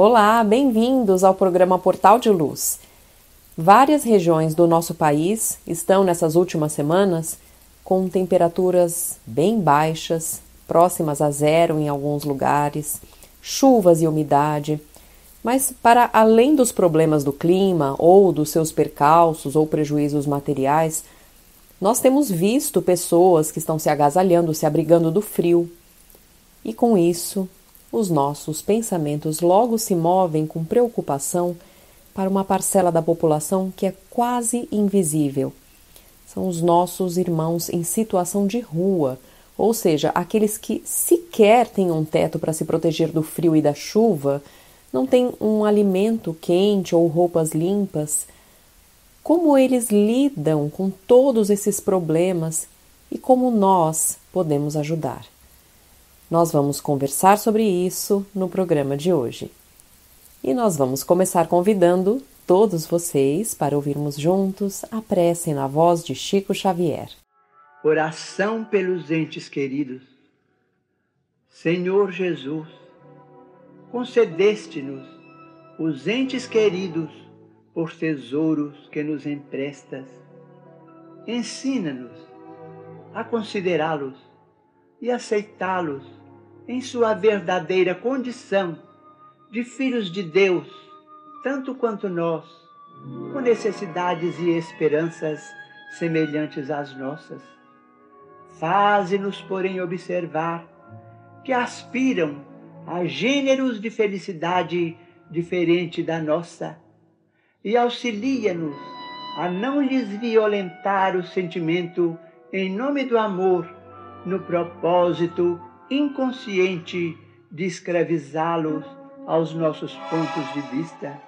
Olá, bem-vindos ao programa Portal de Luz. Várias regiões do nosso país estão nessas últimas semanas com temperaturas bem baixas, próximas a zero em alguns lugares, chuvas e umidade. Mas para além dos problemas do clima ou dos seus percalços ou prejuízos materiais, nós temos visto pessoas que estão se agasalhando, se abrigando do frio. E com isso, os nossos pensamentos logo se movem com preocupação para uma parcela da população que é quase invisível. São os nossos irmãos em situação de rua, ou seja, aqueles que sequer têm um teto para se proteger do frio e da chuva, não têm um alimento quente ou roupas limpas. Como eles lidam com todos esses problemas e como nós podemos ajudar? Nós vamos conversar sobre isso no programa de hoje. E nós vamos começar convidando todos vocês para ouvirmos juntos a prece na voz de Chico Xavier. Oração pelos entes queridos. Senhor Jesus, concedeste-nos os entes queridos por tesouros que nos emprestas. Ensina-nos a considerá-los e aceitá-los em sua verdadeira condição de filhos de Deus, tanto quanto nós, com necessidades e esperanças semelhantes às nossas. Faze-nos, porém, observar que aspiram a gêneros de felicidade diferente da nossa e auxilia-nos a não lhes violentar o sentimento em nome do amor, no propósito inconsciente de escravizá-los aos nossos pontos de vista.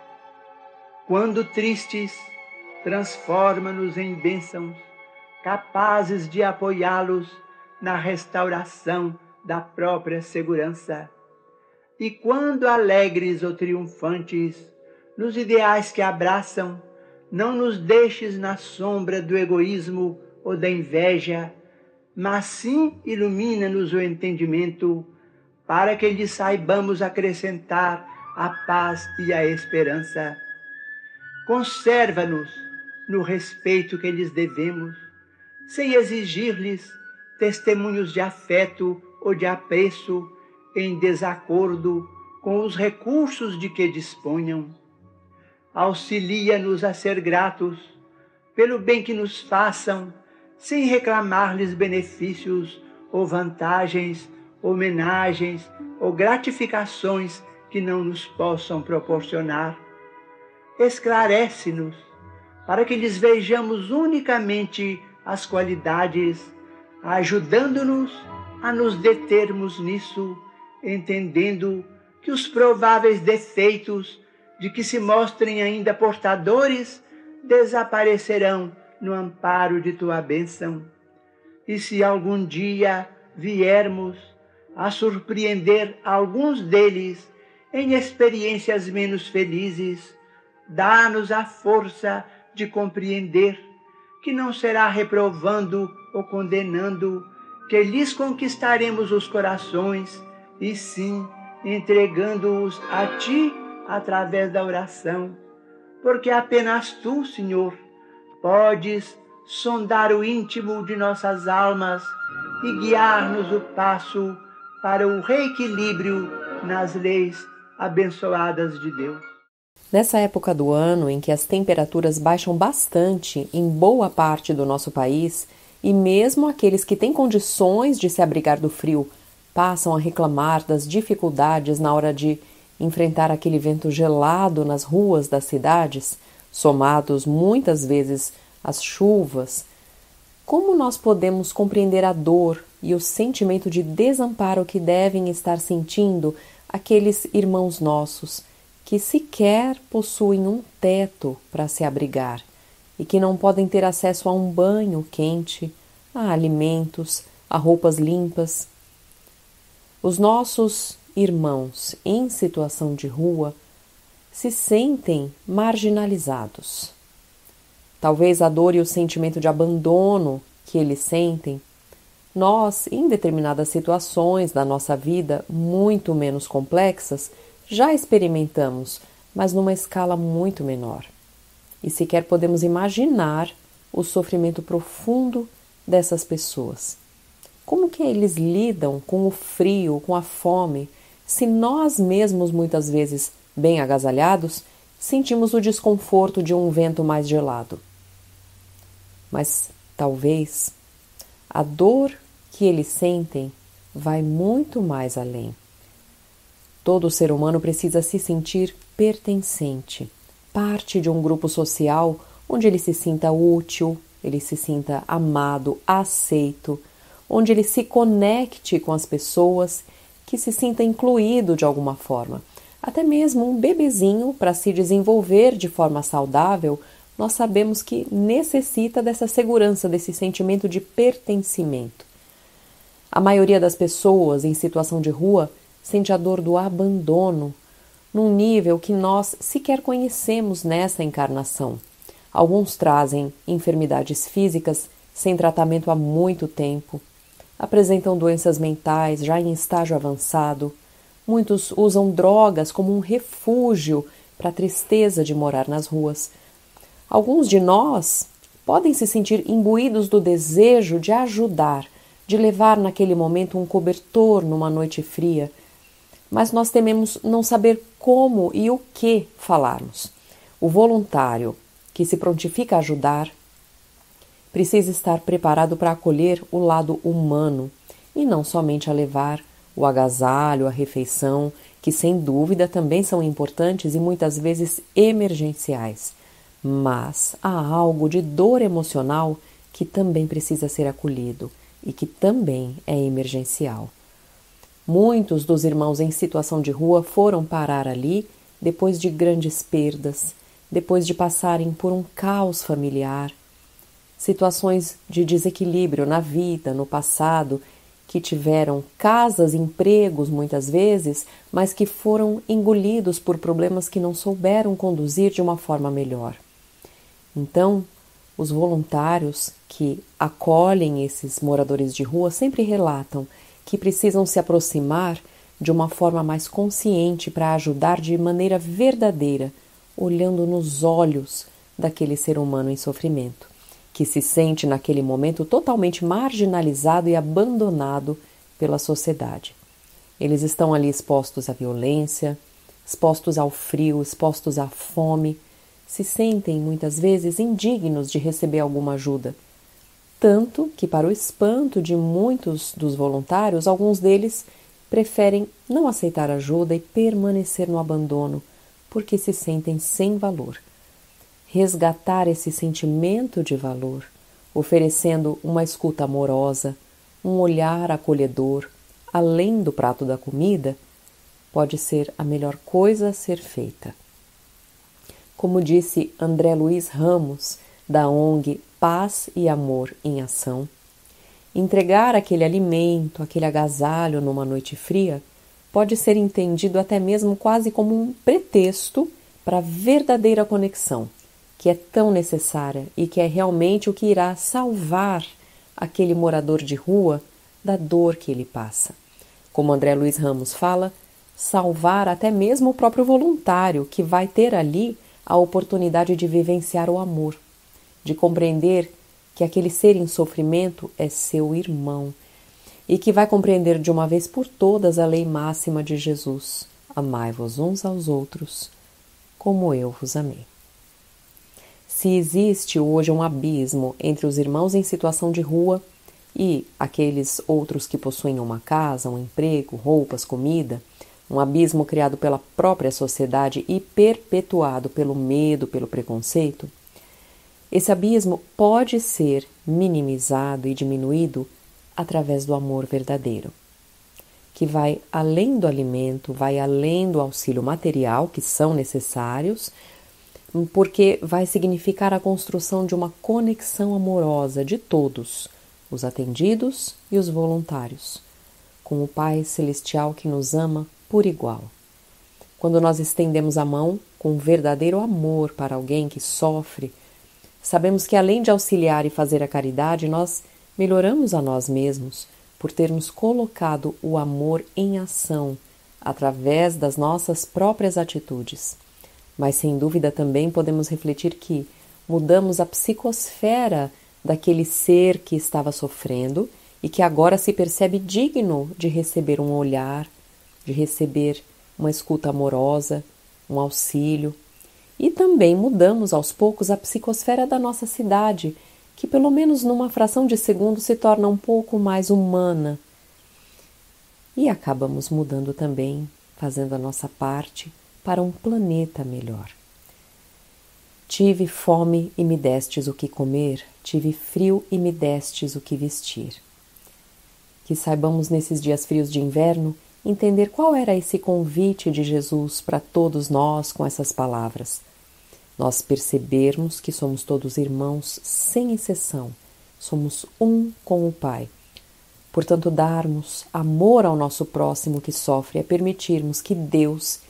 Quando tristes, transforma-nos em bênçãos, capazes de apoiá-los na restauração da própria segurança. E quando alegres ou triunfantes, nos ideais que abraçam, não nos deixes na sombra do egoísmo ou da inveja, mas sim ilumina-nos o entendimento, para que lhes saibamos acrescentar a paz e a esperança. Conserva-nos no respeito que lhes devemos, sem exigir-lhes testemunhos de afeto ou de apreço em desacordo com os recursos de que disponham. Auxilia-nos a ser gratos pelo bem que nos façam, sem reclamar-lhes benefícios ou vantagens, homenagens ou gratificações que não nos possam proporcionar. Esclarece-nos para que lhes vejamos unicamente as qualidades, ajudando-nos a nos determos nisso, entendendo que os prováveis defeitos de que se mostrem ainda portadores desaparecerão no amparo de tua bênção. E se algum dia viermos a surpreender alguns deles em experiências menos felizes, dá-nos a força de compreender que não será reprovando ou condenando que lhes conquistaremos os corações, e sim entregando-os a ti através da oração, porque apenas tu, Senhor, podes sondar o íntimo de nossas almas e guiar-nos o passo para o reequilíbrio nas leis abençoadas de Deus. Nessa época do ano em que as temperaturas baixam bastante em boa parte do nosso país, e mesmo aqueles que têm condições de se abrigar do frio passam a reclamar das dificuldades na hora de enfrentar aquele vento gelado nas ruas das cidades, somados muitas vezes as chuvas, como nós podemos compreender a dor e o sentimento de desamparo que devem estar sentindo aqueles irmãos nossos que sequer possuem um teto para se abrigar e que não podem ter acesso a um banho quente, a alimentos, a roupas limpas? Os nossos irmãos em situação de rua se sentem marginalizados. Talvez a dor e o sentimento de abandono que eles sentem, nós, em determinadas situações da nossa vida muito menos complexas, já experimentamos, mas numa escala muito menor. E sequer podemos imaginar o sofrimento profundo dessas pessoas. Como que eles lidam com o frio, com a fome, se nós mesmos, muitas vezes bem agasalhados, sentimos o desconforto de um vento mais gelado? Mas talvez a dor que eles sentem vai muito mais além. Todo ser humano precisa se sentir pertencente, parte de um grupo social onde ele se sinta útil, ele se sinta amado, aceito, onde ele se conecte com as pessoas, que se sinta incluído de alguma forma. Até mesmo um bebezinho, para se desenvolver de forma saudável, nós sabemos que necessita dessa segurança, desse sentimento de pertencimento. A maioria das pessoas em situação de rua sente a dor do abandono, num nível que nós sequer conhecemos nessa encarnação. Alguns trazem enfermidades físicas sem tratamento há muito tempo, apresentam doenças mentais já em estágio avançado, muitos usam drogas como um refúgio para a tristeza de morar nas ruas. Alguns de nós podem se sentir imbuídos do desejo de ajudar, de levar naquele momento um cobertor numa noite fria, mas nós tememos não saber como e o que falarmos. O voluntário que se prontifica a ajudar precisa estar preparado para acolher o lado humano e não somente a levar o agasalho, a refeição, que sem dúvida também são importantes e muitas vezes emergenciais. Mas há algo de dor emocional que também precisa ser acolhido e que também é emergencial. Muitos dos irmãos em situação de rua foram parar ali depois de grandes perdas, depois de passarem por um caos familiar, situações de desequilíbrio na vida, no passado, que tiveram casas, empregos muitas vezes, mas que foram engolidos por problemas que não souberam conduzir de uma forma melhor. Então, os voluntários que acolhem esses moradores de rua sempre relatam que precisam se aproximar de uma forma mais consciente para ajudar de maneira verdadeira, olhando nos olhos daquele ser humano em sofrimento, que se sente naquele momento totalmente marginalizado e abandonado pela sociedade. Eles estão ali expostos à violência, expostos ao frio, expostos à fome, se sentem muitas vezes indignos de receber alguma ajuda. Tanto que, para o espanto de muitos dos voluntários, alguns deles preferem não aceitar ajuda e permanecer no abandono, porque se sentem sem valor. Resgatar esse sentimento de valor, oferecendo uma escuta amorosa, um olhar acolhedor, além do prato da comida, pode ser a melhor coisa a ser feita. Como disse André Luiz Ramos, da ONG Paz e Amor em Ação, entregar aquele alimento, aquele agasalho numa noite fria, pode ser entendido até mesmo quase como um pretexto para a verdadeira conexão, que é tão necessária e que é realmente o que irá salvar aquele morador de rua da dor que ele passa. Como André Luiz Ramos fala, salvar até mesmo o próprio voluntário, que vai ter ali a oportunidade de vivenciar o amor, de compreender que aquele ser em sofrimento é seu irmão e que vai compreender de uma vez por todas a lei máxima de Jesus: amai-vos uns aos outros, como eu vos amei. Se existe hoje um abismo entre os irmãos em situação de rua e aqueles outros que possuem uma casa, um emprego, roupas, comida, um abismo criado pela própria sociedade e perpetuado pelo medo, pelo preconceito, Esse abismo pode ser minimizado e diminuído através do amor verdadeiro, que vai além do alimento, vai além do auxílio material, que são necessários, porque vai significar a construção de uma conexão amorosa de todos, os atendidos e os voluntários, com o Pai Celestial que nos ama por igual. Quando nós estendemos a mão com verdadeiro amor para alguém que sofre, sabemos que além de auxiliar e fazer a caridade, nós melhoramos a nós mesmos por termos colocado o amor em ação através das nossas próprias atitudes. Mas sem dúvida também podemos refletir que mudamos a psicosfera daquele ser que estava sofrendo e que agora se percebe digno de receber um olhar, de receber uma escuta amorosa, um auxílio. E também mudamos aos poucos a psicosfera da nossa cidade, que pelo menos numa fração de segundo se torna um pouco mais humana. E acabamos mudando também, fazendo a nossa parte, para um planeta melhor. Tive fome e me destes o que comer, tive frio e me destes o que vestir. Que saibamos nesses dias frios de inverno entender qual era esse convite de Jesus para todos nós com essas palavras. Nós percebermos que somos todos irmãos sem exceção, somos um com o Pai. Portanto, darmos amor ao nosso próximo que sofre é permitirmos que Deus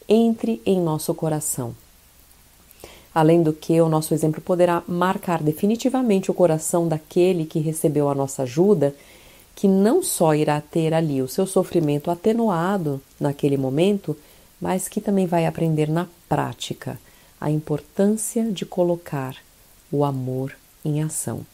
entre em nosso coração. Além do que, o nosso exemplo poderá marcar definitivamente o coração daquele que recebeu a nossa ajuda, que não só irá ter ali o seu sofrimento atenuado naquele momento, mas que também vai aprender na prática a importância de colocar o amor em ação.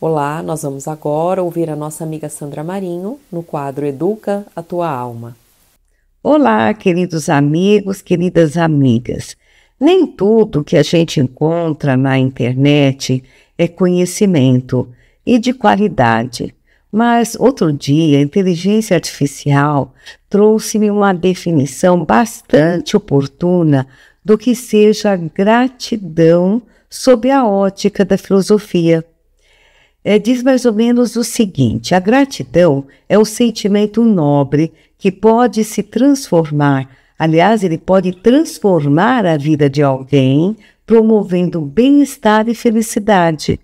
Olá, nós vamos agora ouvir a nossa amiga Sandra Marinho no quadro Educa a Tua Alma. Olá, queridos amigos, queridas amigas. Nem tudo que a gente encontra na internet é conhecimento e de qualidade. Mas outro dia, a inteligência artificial trouxe-me uma definição bastante oportuna do que seja gratidão sob a ótica da filosofia. Diz mais ou menos o seguinte: a gratidão é um sentimento nobre que pode se transformar, aliás, ele pode transformar a vida de alguém, promovendo bem-estar e felicidade.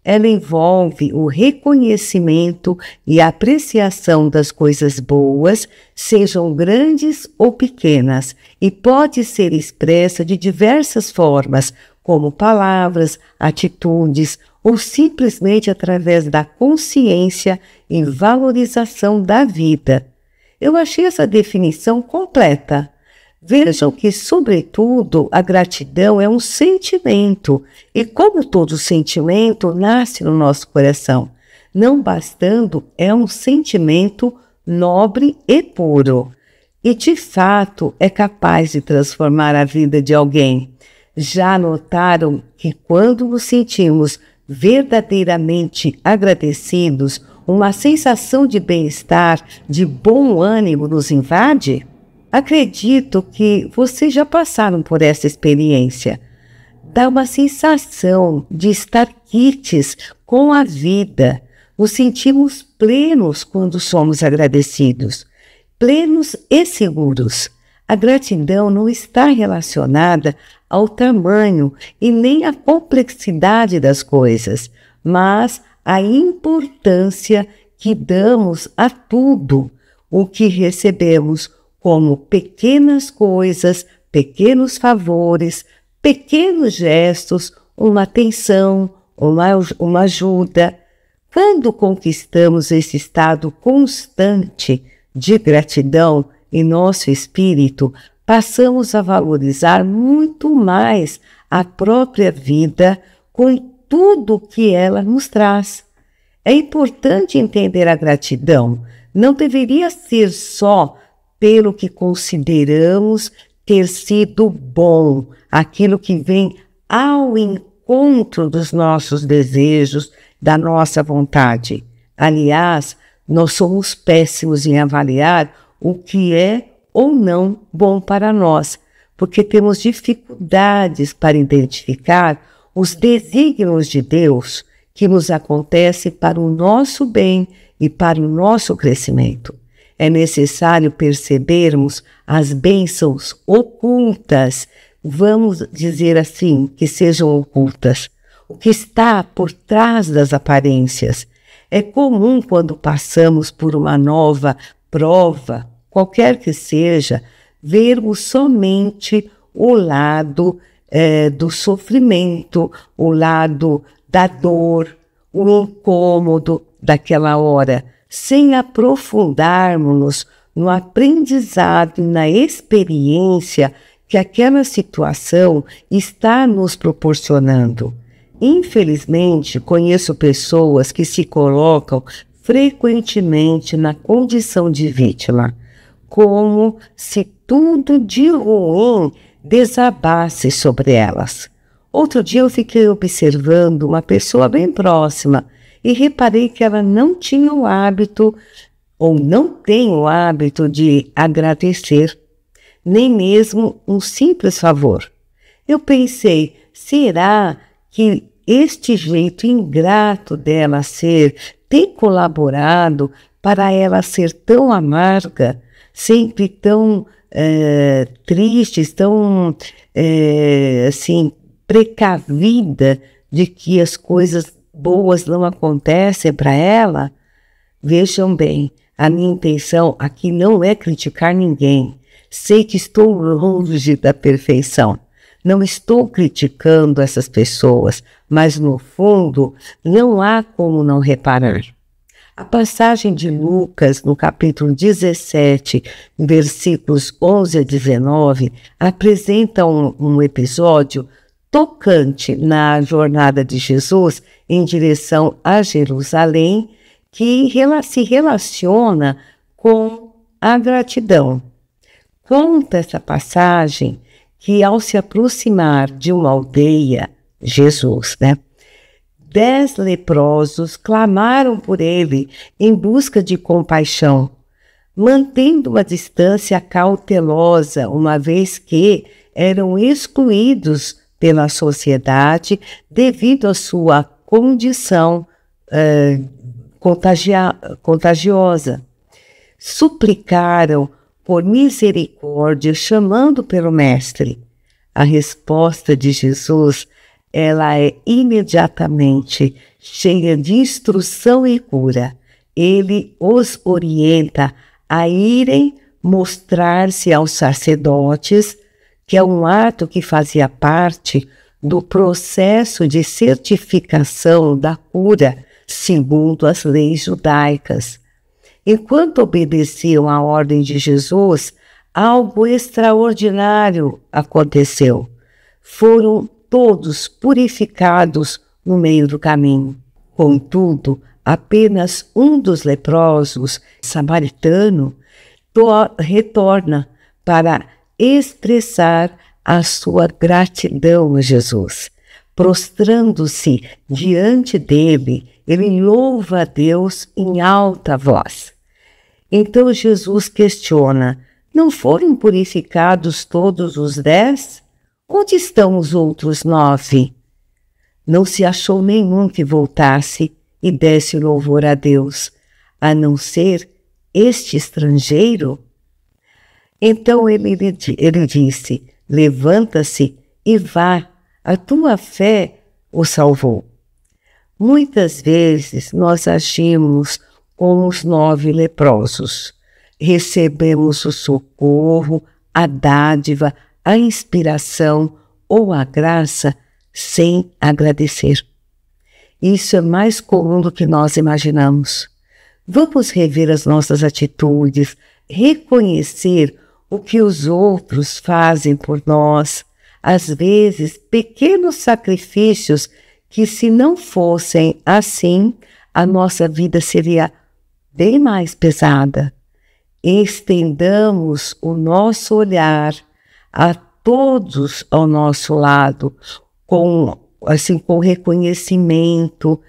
Ela envolve o reconhecimento e a apreciação das coisas boas, sejam grandes ou pequenas, e pode ser expressa de diversas formas, como palavras, atitudes, ou simplesmente através da consciência e valorização da vida. Eu achei essa definição completa. Vejam que, sobretudo, a gratidão é um sentimento, e como todo sentimento, nasce no nosso coração. Não bastando, é um sentimento nobre e puro, e de fato é capaz de transformar a vida de alguém. Já notaram que quando nos sentimos verdadeiramente agradecidos, uma sensação de bem-estar, de bom ânimo nos invade? Acredito que vocês já passaram por essa experiência. Dá uma sensação de estar quites com a vida. Nos sentimos plenos quando somos agradecidos, plenos e seguros. A gratidão não está relacionada ao tamanho e nem à complexidade das coisas, mas à importância que damos a tudo o que recebemos, como pequenas coisas, pequenos favores, pequenos gestos, uma atenção, uma ajuda. Quando conquistamos esse estado constante de gratidão em nosso espírito, passamos a valorizar muito mais a própria vida com tudo que ela nos traz. É importante entender a gratidão. Não deveria ser só pelo que consideramos ter sido bom, aquilo que vem ao encontro dos nossos desejos, da nossa vontade. Aliás, nós somos péssimos em avaliar o que é ou não bom para nós, porque temos dificuldades para identificar os desígnios de Deus que nos acontecem para o nosso bem e para o nosso crescimento. É necessário percebermos as bênçãos ocultas, vamos dizer assim, que sejam ocultas, o que está por trás das aparências. É comum, quando passamos por uma nova prova, qualquer que seja, vermos somente o lado do sofrimento, o lado da dor, o incômodo daquela hora, sem aprofundarmos no aprendizado e na experiência que aquela situação está nos proporcionando. Infelizmente, conheço pessoas que se colocam frequentemente na condição de vítima, como se tudo de ruim desabasse sobre elas. Outro dia eu fiquei observando uma pessoa bem próxima e reparei que ela não tinha o hábito, ou não tem o hábito de agradecer, nem mesmo um simples favor. Eu pensei, será que este jeito ingrato dela tem colaborado para ela ser tão amarga, sempre tão triste, tão assim, precavida de que as coisas boas não acontecem para ela? Vejam bem, a minha intenção aqui não é criticar ninguém. Sei que estou longe da perfeição. Não estou criticando essas pessoas, mas no fundo não há como não reparar. A passagem de Lucas, no capítulo 17, versículos 11 a 19, apresenta um episódio tocante na jornada de Jesus em direção a Jerusalém, que se relaciona com a gratidão. Conta essa passagem que, ao se aproximar de uma aldeia, Jesus, 10 leprosos clamaram por ele em busca de compaixão, mantendo uma distância cautelosa, uma vez que eram excluídos pela sociedade devido à sua condição contagiosa. Suplicaram por misericórdia, chamando pelo Mestre. A resposta de Jesus, ela é imediatamente cheia de instrução e cura. Ele os orienta a irem mostrar-se aos sacerdotes, que é um ato que fazia parte do processo de certificação da cura, segundo as leis judaicas. Enquanto obedeciam à ordem de Jesus, algo extraordinário aconteceu. Foram todos purificados no meio do caminho. Contudo, apenas um dos leprosos, samaritano, retorna para expressar a sua gratidão a Jesus. Prostrando-se diante dele, ele louva a Deus em alta voz. Então Jesus questiona: não foram purificados todos os 10? Onde estão os outros 9? Não se achou nenhum que voltasse e desse louvor a Deus, a não ser este estrangeiro. Então ele disse: levanta-se e vá, a tua fé o salvou. Muitas vezes nós agimos como os 9 leprosos. Recebemos o socorro, a dádiva, a inspiração ou a graça sem agradecer. Isso é mais comum do que nós imaginamos. Vamos rever as nossas atitudes, reconhecer o que os outros fazem por nós, às vezes pequenos sacrifícios que, se não fossem assim, a nossa vida seria bem mais pesada. Estendamos o nosso olhar a todos ao nosso lado, com reconhecimento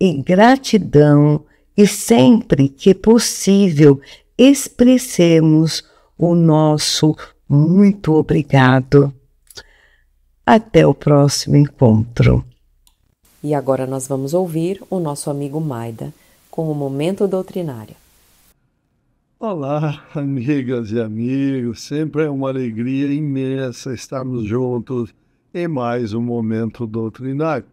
e gratidão, e sempre que possível expressemos o nosso muito obrigado. Até o próximo encontro. E agora nós vamos ouvir o nosso amigo Maida com o Momento Doutrinário. Olá, amigas e amigos, sempre é uma alegria imensa estarmos juntos em mais um Momento Doutrinário.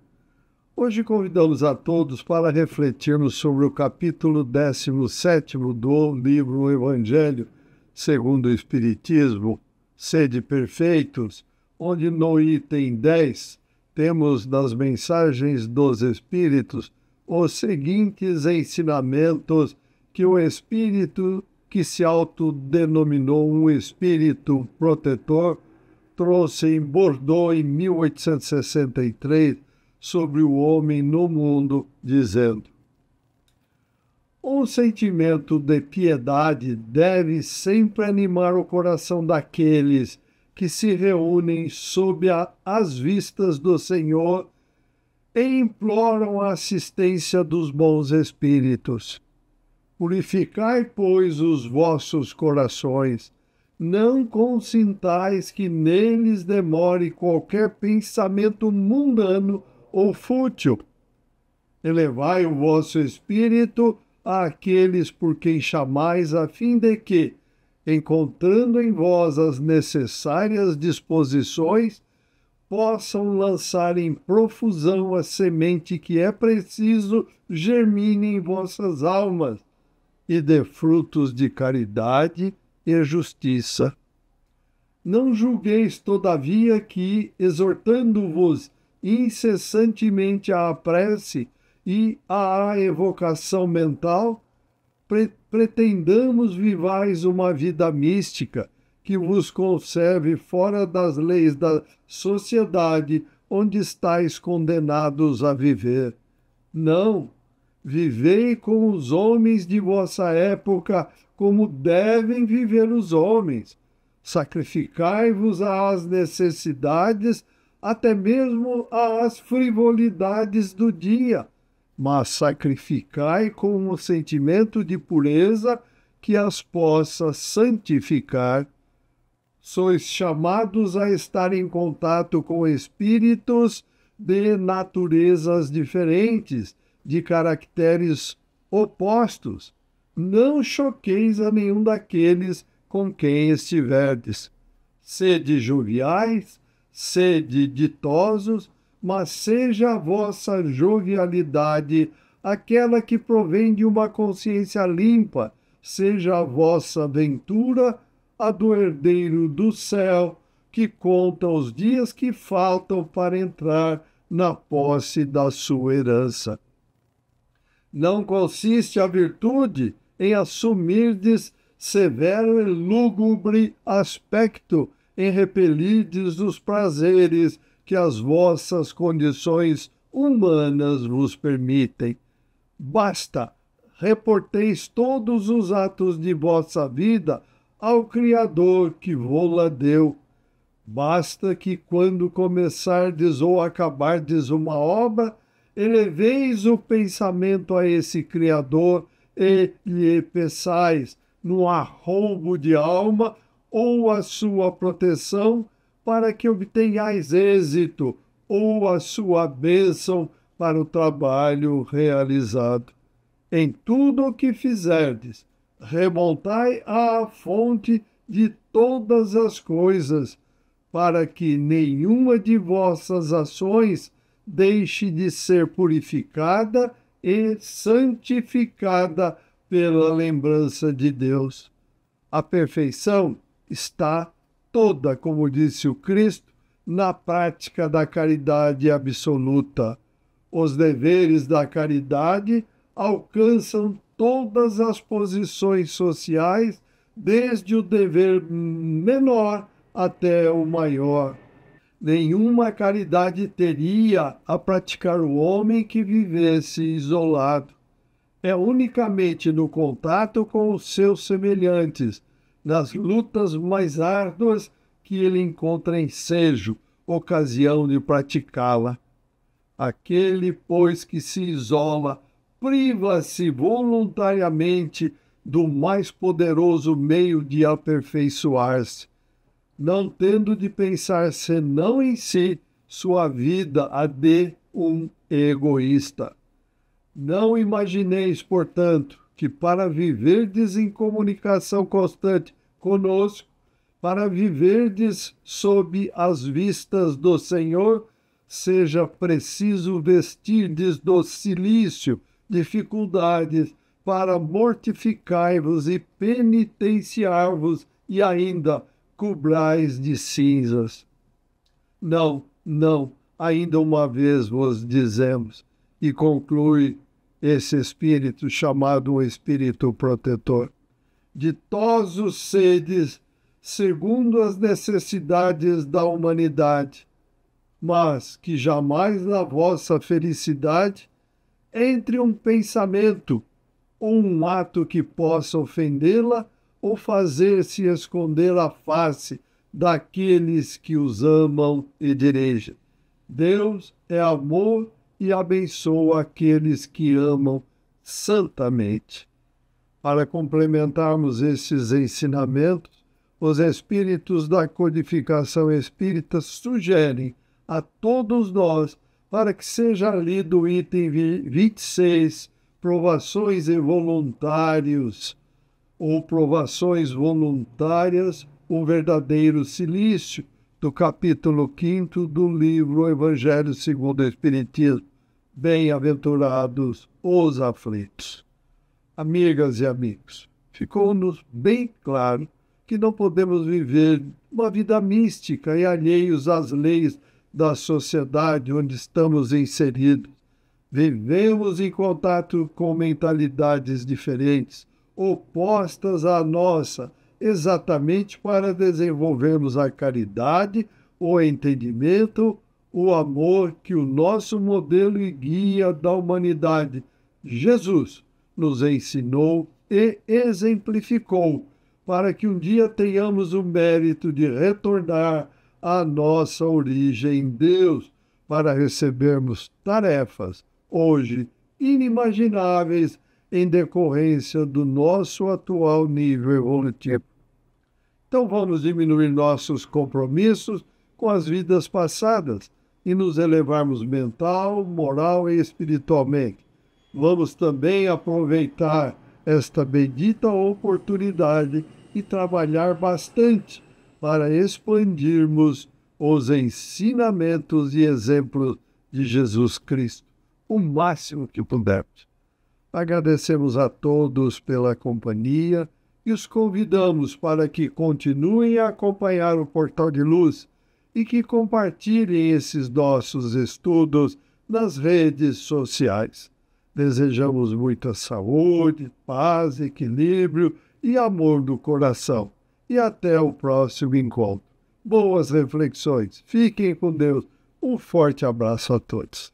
Hoje convidamos a todos para refletirmos sobre o capítulo 17º do livro Evangelho segundo o Espiritismo, Sede Perfeitos, onde no item 10 temos nas mensagens dos Espíritos os seguintes ensinamentos que o Espírito, que se autodenominou um Espírito protetor, trouxe em Bordeaux em 1863 sobre o homem no mundo, dizendo: um sentimento de piedade deve sempre animar o coração daqueles que se reúnem sob as vistas do Senhor e imploram a assistência dos bons espíritos. Purificai, pois, os vossos corações, não consintais que neles demore qualquer pensamento mundano ou fútil. Elevai o vosso espírito àqueles por quem chamais, a fim de que, encontrando em vós as necessárias disposições, possam lançar em profusão a semente que é preciso germine em vossas almas e dê frutos de caridade e justiça. Não julgueis, todavia, que, exortando-vos incessantemente à prece e à evocação mental, pretendamos vivais uma vida mística que vos conserve fora das leis da sociedade onde estáis condenados a viver. Não, vivei com os homens de vossa época, como devem viver os homens. Sacrificai-vos às necessidades, até mesmo às frivolidades do dia, mas sacrificai com um sentimento de pureza que as possa santificar. Sois chamados a estar em contato com espíritos de naturezas diferentes, de caracteres opostos. Não choqueis a nenhum daqueles com quem estiverdes. Sede joviais, sede ditosos, mas seja a vossa jovialidade aquela que provém de uma consciência limpa, seja a vossa ventura a do herdeiro do céu, que conta os dias que faltam para entrar na posse da sua herança. Não consiste a virtude em assumirdes severo e lúgubre aspecto, em repelirdes os prazeres que as vossas condições humanas vos permitem. Basta, reporteis todos os atos de vossa vida ao Criador que vô-la deu. Basta que, quando começardes ou acabardes uma obra, eleveis o pensamento a esse Criador e lhe peçais, no arroubo de alma ou a sua proteção, para que obtenhais êxito ou a sua bênção para o trabalho realizado. Em tudo o que fizerdes, remontai à fonte de todas as coisas, para que nenhuma de vossas ações deixe de ser purificada e santificada pela lembrança de Deus. A perfeição está toda, como disse o Cristo, na prática da caridade absoluta. Os deveres da caridade alcançam todas as posições sociais, desde o dever menor até o maior. Nenhuma caridade teria a praticar o homem que vivesse isolado. É unicamente no contato com os seus semelhantes, nas lutas mais árduas, que ele encontra ensejo, ocasião de praticá-la. Aquele, pois, que se isola, priva-se voluntariamente do mais poderoso meio de aperfeiçoar-se, não tendo de pensar senão em si, sua vida a de um egoísta. Não imagineis, portanto, que para viverdes em comunicação constante conosco, para viverdes sob as vistas do Senhor, seja preciso vestirdes do cilício dificuldades para mortificar-vos e penitenciar-vos e ainda cobrais de cinzas. Não, não, ainda uma vez vos dizemos, e conclui esse espírito chamado o espírito protetor. Ditosos sedes, segundo as necessidades da humanidade, mas que jamais na vossa felicidade entre um pensamento ou um ato que possa ofendê-la ou fazer-se esconder a face daqueles que os amam e dirigem. Deus é amor e abençoa aqueles que amam santamente. Para complementarmos esses ensinamentos, os espíritos da codificação espírita sugerem a todos nós para que seja lido o item 26, provações e voluntários, ou provações voluntárias, o verdadeiro cilício, do capítulo 5º do livro Evangelho segundo o Espiritismo. Bem-aventurados os aflitos. Amigas e amigos, ficou-nos bem claro que não podemos viver uma vida mística e alheios às leis da sociedade onde estamos inseridos. Vivemos em contato com mentalidades diferentes, opostas à nossa, exatamente para desenvolvermos a caridade, o entendimento, o amor que o nosso modelo e guia da humanidade, Jesus, nos ensinou e exemplificou, para que um dia tenhamos o mérito de retornar à nossa origem em Deus, para recebermos tarefas, hoje inimagináveis, em decorrência do nosso atual nível evolutivo. Então vamos diminuir nossos compromissos com as vidas passadas e nos elevarmos mental, moral e espiritualmente. Vamos também aproveitar esta bendita oportunidade e trabalhar bastante para expandirmos os ensinamentos e exemplos de Jesus Cristo, o máximo que pudermos. Agradecemos a todos pela companhia e os convidamos para que continuem a acompanhar o Portal de Luz e que compartilhem esses nossos estudos nas redes sociais. Desejamos muita saúde, paz, equilíbrio e amor no coração. E até o próximo encontro. Boas reflexões. Fiquem com Deus. Um forte abraço a todos.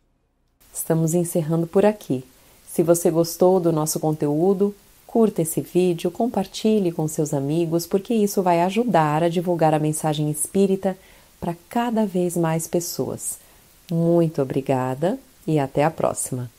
Estamos encerrando por aqui. Se você gostou do nosso conteúdo, curta esse vídeo, compartilhe com seus amigos, porque isso vai ajudar a divulgar a mensagem espírita para cada vez mais pessoas. Muito obrigada e até a próxima!